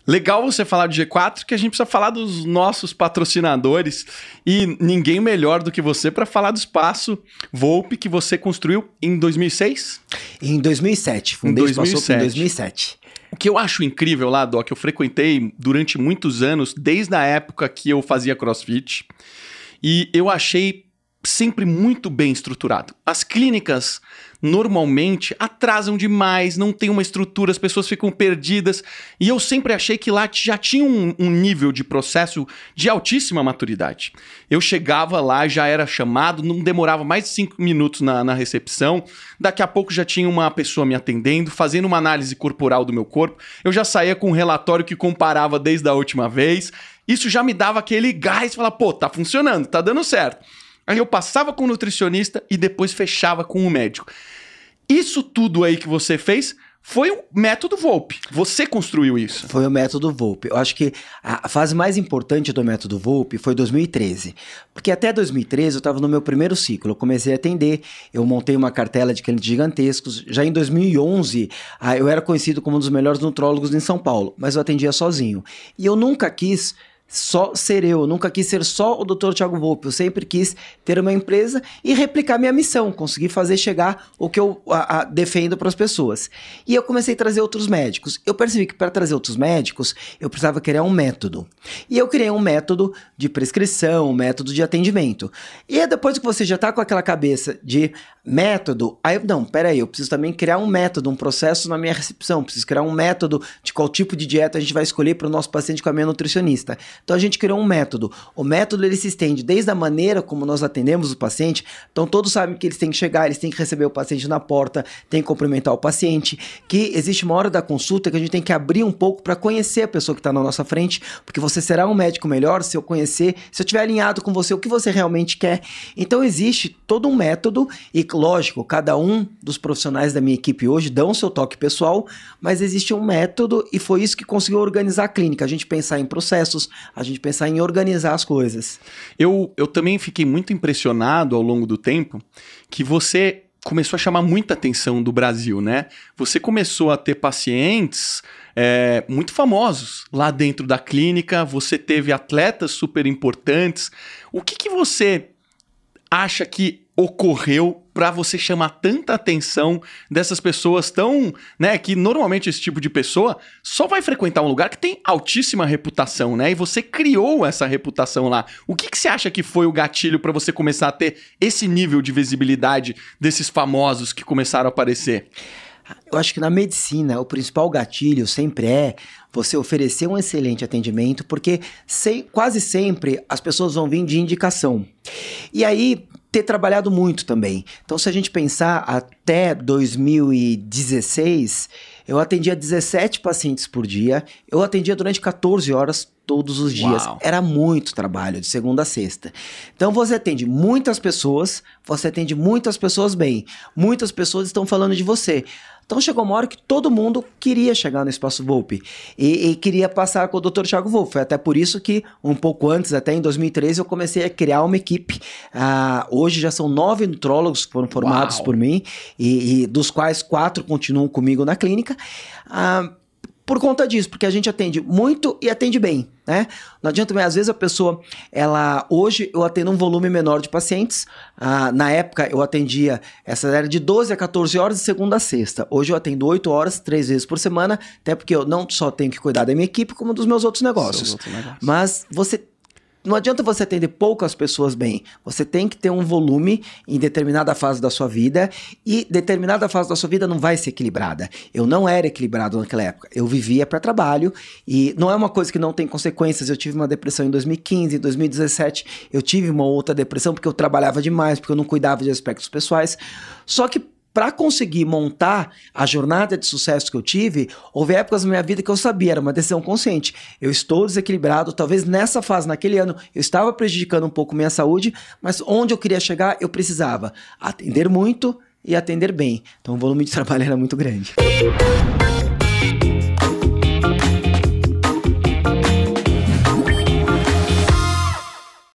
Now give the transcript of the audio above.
Legal você falar do G4, que a gente precisa falar dos nossos patrocinadores e ninguém melhor do que você para falar do espaço Volpe que você construiu em 2006? Em 2007, fundei o Espaço Volpe em 2007. O que eu acho incrível lá, Doc, eu frequentei durante muitos anos, desde a época que eu fazia CrossFit, e eu achei sempre muito bem estruturado. As clínicas normalmente atrasam demais, não tem uma estrutura, as pessoas ficam perdidas. E eu sempre achei que lá já tinha um nível de processo de altíssima maturidade. Eu chegava lá, já era chamado, não demorava mais de 5 minutos na recepção. Daqui a pouco já tinha uma pessoa me atendendo, fazendo uma análise corporal do meu corpo. Eu já saía com um relatório que comparava desde a última vez. Isso já me dava aquele gás, falar, pô, tá funcionando, tá dando certo. Aí eu passava com o nutricionista e depois fechava com o médico. Isso tudo aí que você fez foi o método Volpe. Você construiu isso. Foi o método Volpe. Eu acho que a fase mais importante do método Volpe foi 2013. Porque até 2013 eu estava no meu primeiro ciclo. Eu comecei a atender, eu montei uma cartela de clientes gigantescos. Já em 2011, eu era conhecido como um dos melhores nutrólogos em São Paulo, mas eu atendia sozinho. E eu nunca quis só ser eu nunca quis ser só o Dr. Thiago Volpe, eu sempre quis ter uma empresa e replicar minha missão, conseguir fazer chegar o que eu defendo para as pessoas. E eu comecei a trazer outros médicos. Eu percebi que para trazer outros médicos, eu precisava criar um método. E eu criei um método de prescrição, um método de atendimento. E depois que você já está com aquela cabeça de método, aí não, peraí, eu preciso também criar um método, um processo na minha recepção, preciso criar um método de qual tipo de dieta a gente vai escolher para o nosso paciente com a minha nutricionista. Então a gente criou um método. O método ele se estende desde a maneira como nós atendemos o paciente. Então todos sabem que eles têm que chegar, eles têm que receber o paciente na porta, têm que cumprimentar o paciente, que existe uma hora da consulta que a gente tem que abrir um pouco para conhecer a pessoa que está na nossa frente, porque você será um médico melhor se eu conhecer, se eu estiver alinhado com você, o que você realmente quer. Então existe todo um método e lógico, cada um dos profissionais da minha equipe hoje dão o seu toque pessoal, mas existe um método e foi isso que conseguiu organizar a clínica. A gente pensar em processos, a gente pensar em organizar as coisas. Eu também fiquei muito impressionado ao longo do tempo que você começou a chamar muita atenção do Brasil, né? Você começou a ter pacientes muito famosos lá dentro da clínica, você teve atletas super importantes. O que você acha que ocorreu para você chamar tanta atenção dessas pessoas tão, né, que normalmente esse tipo de pessoa só vai frequentar um lugar que tem altíssima reputação, né? E você criou essa reputação lá. O que você acha que foi o gatilho para você começar a ter esse nível de visibilidade desses famosos que começaram a aparecer? Eu acho que na medicina o principal gatilho sempre é você oferecer um excelente atendimento, porque quase sempre as pessoas vão vir de indicação. E aí ter trabalhado muito também. Então se a gente pensar até 2016, eu atendia 17 pacientes por dia, eu atendia durante 14 horas todos os dias. Uau. Era muito trabalho, de segunda a sexta. Então você atende muitas pessoas bem. Muitas pessoas estão falando de você. Então chegou uma hora que todo mundo queria chegar no Espaço Volpe e queria passar com o Dr. Thiago Volpe. Foi até por isso que um pouco antes, até em 2013, eu comecei a criar uma equipe. Hoje já são 9 nutrólogos que foram formados por mim e dos quais 4 continuam comigo na clínica. Por conta disso, porque a gente atende muito e atende bem, né? Não adianta, às vezes a pessoa, hoje eu atendo um volume menor de pacientes, na época eu atendia, essa era de 12 a 14 horas de segunda a sexta, hoje eu atendo 8 horas, 3 vezes por semana, até porque eu não só tenho que cuidar da minha equipe, como dos meus outros negócios. Mas não adianta você atender poucas pessoas bem. Você tem que ter um volume em determinada fase da sua vida e determinada fase da sua vida não vai ser equilibrada. Eu não era equilibrado naquela época. Eu vivia para trabalho e não é uma coisa que não tem consequências. Eu tive uma depressão em 2015, em 2017 eu tive uma outra depressão porque eu trabalhava demais, porque eu não cuidava de aspectos pessoais. Só que para conseguir montar a jornada de sucesso que eu tive, houve épocas na minha vida que eu sabia, era uma decisão consciente. Eu estou desequilibrado, talvez nessa fase, naquele ano, eu estava prejudicando um pouco minha saúde, mas onde eu queria chegar, eu precisava atender muito e atender bem. Então o volume de trabalho era muito grande.